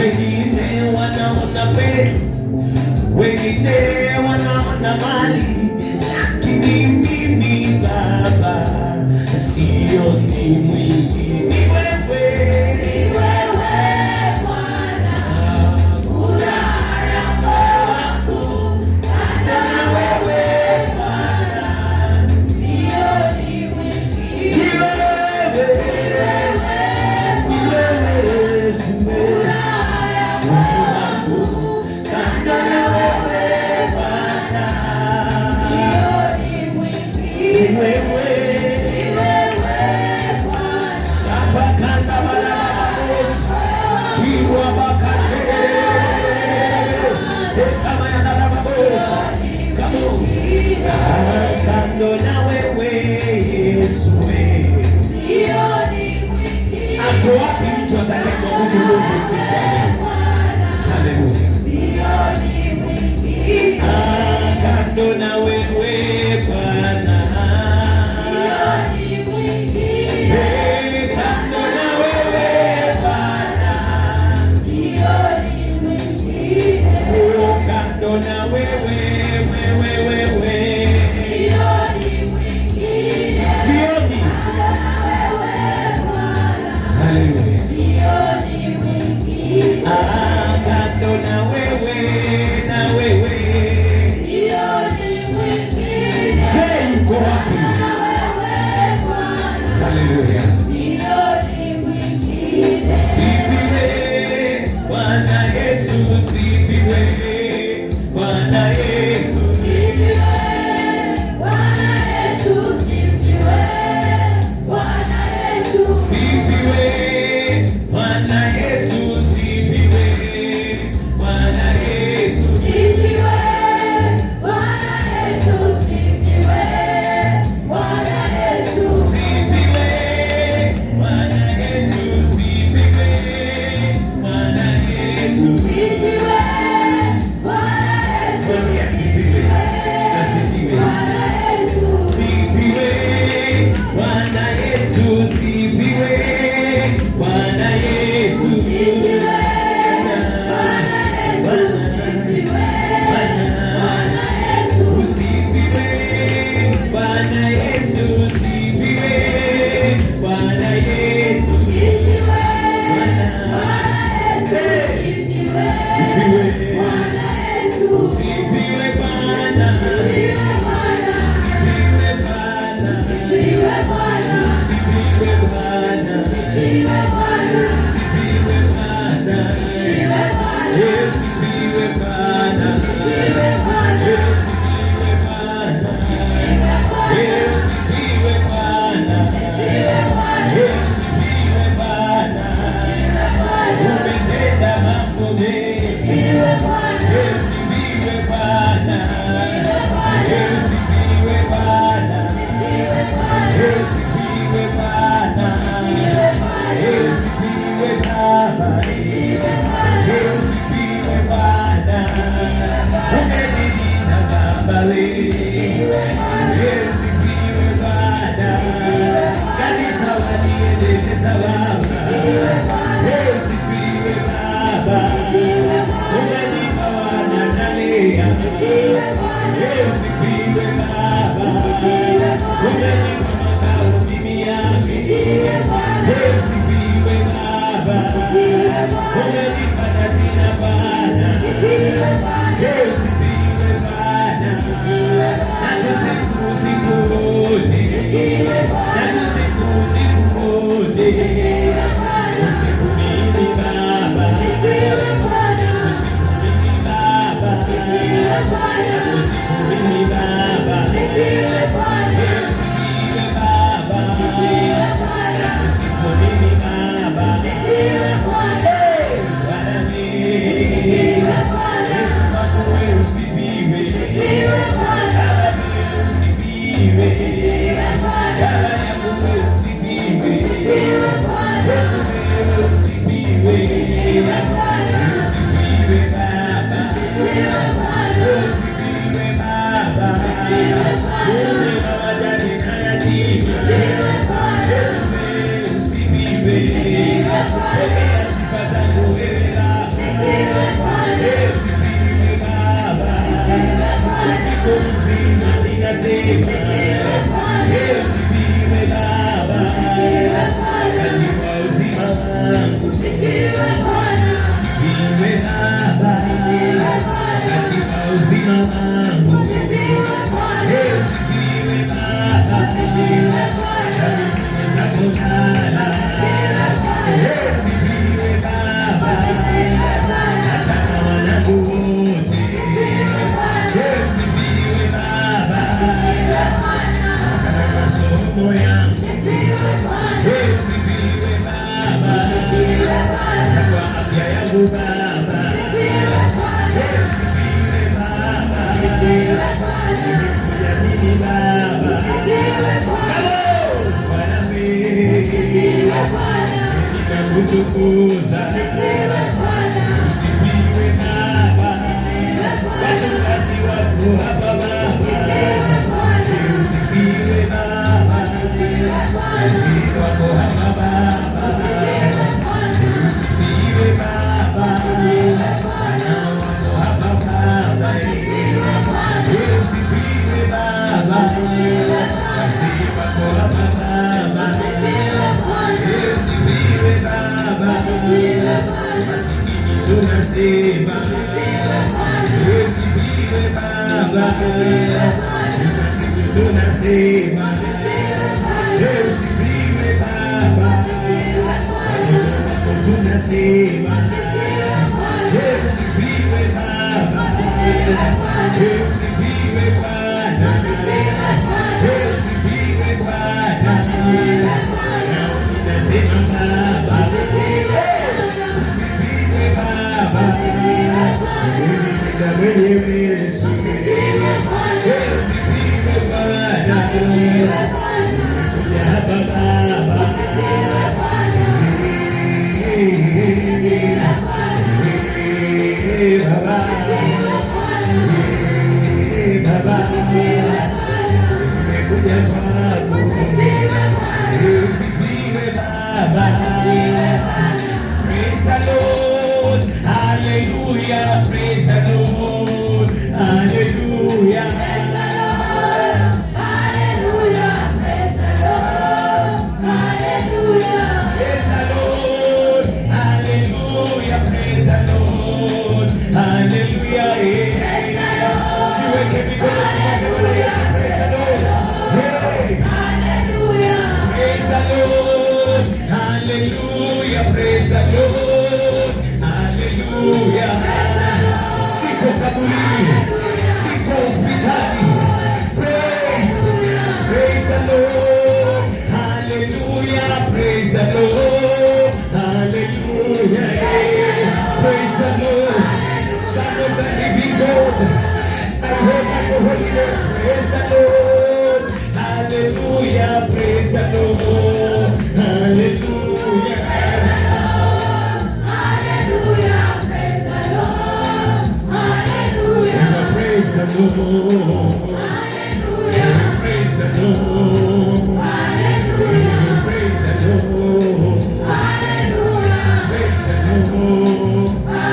Wengine wanaona pesa, wengine wanaona mali, lakini mimi Baba sioni mwingine. Ni wewe Bwana, furaha yangu, na wewe Bwana sioni mwingine. Ni wewe furaha yangu, na wewe Bwana sioni mwingine. Kando na wewe Yesu, ako wapi mtu atakayemwabudu Mungu siku ya leo? Haleluya. Kando na wewe Bwana, kando na wewe Bwana, kando na wewe wangu Baba. Usifiwe Baba. Nimekuja mimi Baba. Bwana wewe, ninakutukuza. Usifiwe Baba. Wachungaji wako hapa Baba. Usifiwe Baba. Wazee wako hapa Baba. Usifiwe Baba. Wanao wako hapa Baba. Usifiwe Baba. Wazee wako hapa Baba. Usifiwe Baba. Masikini tunasema usifiwe Baba. Tuna kitu tunasema usifiwe Baba. Watoto wako tunasema usifiwe Baba. Usifiwe Bwana. Usifiwe Bwana. Nao tunasema Baba. Usifiwe Baba. Mwenye Yesu. Usifiwe Bwana. Umekuja hapa Baba. Baba. Baba. Umekuja kwako. Usifiwe Baba. Praise the Lord. Hallelujah. Praise the Lord. Hallelujah. Praise the Lord. Hallelujah. Praise the Lord. Hallelujah. Praise the Lord. Hallelujah. Praise the Lord. Hallelujah. Praise the Lord. Siweke mikono kwa Yesu. Praise the Lord. Hallelujah. Praise the Lord. Hallelujah. Praise the Lord. Hallelujah. Siko kaburini. Siko hospitali. Praise. Praise the Lord. Hallelujah. Praise the Lord. Hallelujah. Praise the Lord. Son of the living God. I hope your holy name. Praise the Lord. Hallelujah. Praise the Lord. Hallelujah. Praise the Lord. Hallelujah. Praise the Lord. Hallelujah. Praise the Lord. Hallelujah. Praise the Lord. Hallelujah. Praise the Lord. Hallelujah. Praise the Lord.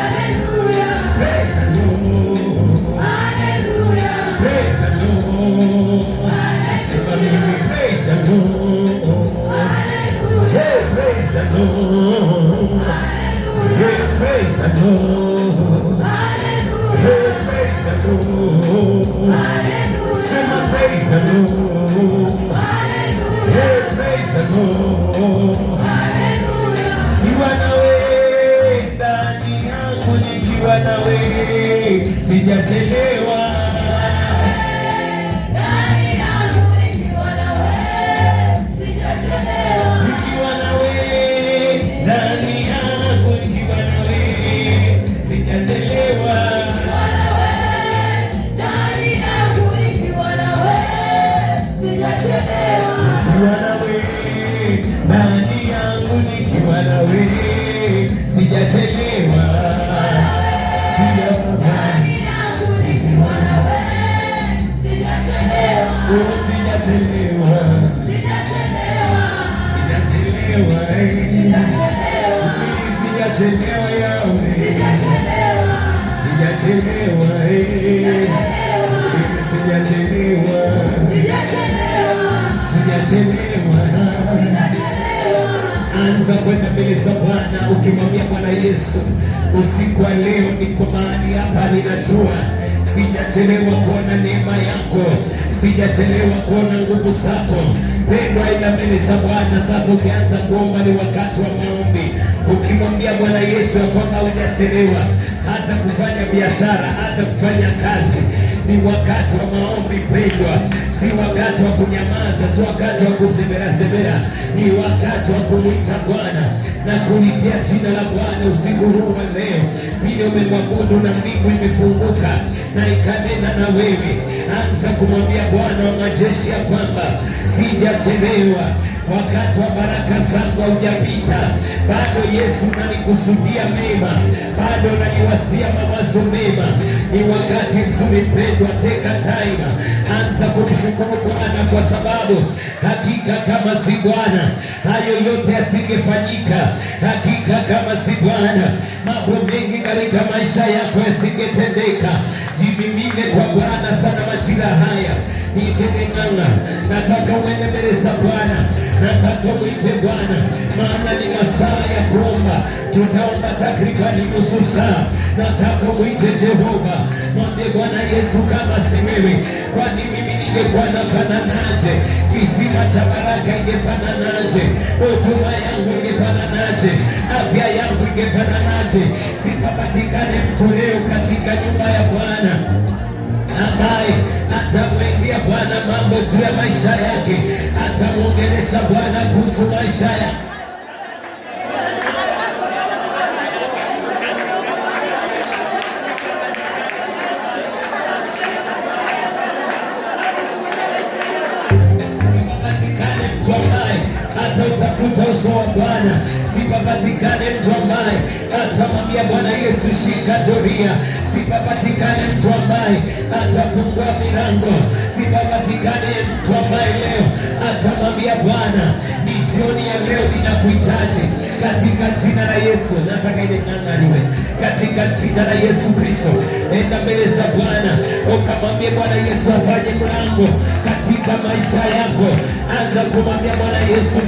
Hallelujah. Praise the Lord. Hallelujah. Praise the Lord. Hallelujah. Praise the Lord. Praise the Lord. Hallelujah. Sing praise the Lord. Hallelujah. Praise the Lord. Hallelujah. Nikiwa nawe ndani yangu, nikiwa nawe sijachelewa. Ndani yangu nikiwa nawe sijachelewa. Nikiwa nawe ndani yangu, nikiwa nawe sijachelewa. Ndani yangu nikiwa nawe sijachelewa. Sijachelewa. Sijachelewa yawe. Sijachelewa. Sijachelewa. Anza kwenda mbele za Bwana ukimwambia Bwana Yesu, usiku wa leo niko mahali hapa, ninajua sijachelewa kuona neema yako, sijachelewa kuona nguvu zako. Pendwa, enda mbele za Bwana sasa. Ukianza kuomba ni wakati wa maombi, ukimwambia Bwana Yesu ya kwamba hujachelewa hata kufanya biashara, hata kufanya kazi. Ni wakati wa maombi pendwa, si wakati wa kunyamaza, si wakati wa kusemera. Ni wakati wa kumwita Bwana na kulitia jina la Bwana usiku huu wa leo. Vile umemwabudu na mbingu imefunguka na ikanena na wewe, anza kumwambia Bwana wa majeshi ya kwamba sijachelewa, wakati wa baraka zangu haujapita bado. Yesu unanikusudia mema, bado unaniwasia mawazo mema. Ni wakati mzuri pendwa, teka time, anza kumshukuru Bwana kwa sababu hakika kama si Bwana hayo yote yasingefanyika. Hakika kama si Bwana mambo mengi katika maisha yako yasingetendeka. Jimimine kwa Bwana sana majira haya. Nikeng'ang'a, nataka uende mbele za Bwana, nataka mwite Bwana, maana ni masaa ya kuomba. Tutaomba takribani nusu saa. Nataka mwite Jehova, mwambie Bwana Yesu, kama si wewe, kwani mimi ningekuwa nafananaje? Kisima cha baraka ingefananaje? Huduma yangu ingefananaje? Afya yangu ingefananaje? Sipapatikane mtu leo katika nyumba ya Bwana ambaye atamwambia Bwana mambo juu ya maisha yake, atamwongelesha Bwana kuhusu maisha yake. Sipapatikane mtu ambaye atautafuta uso wa Bwana. Sipapatikane mtu ambaye atamwambia Bwana Yesu, shika doria. Sipapatikane mtu ambaye atafungua milango. Sipapatikane mtu ambaye leo atamwambia Bwana, ni jioni ya leo ninakuhitaji. Katika jina la Yesu nataka ile ng'ang'aniwe katika jina la Yesu Kristo. Enda mbele za Bwana ukamwambie Bwana Yesu afanye mlango katika maisha yako. Anza kumwambia Bwana Yesu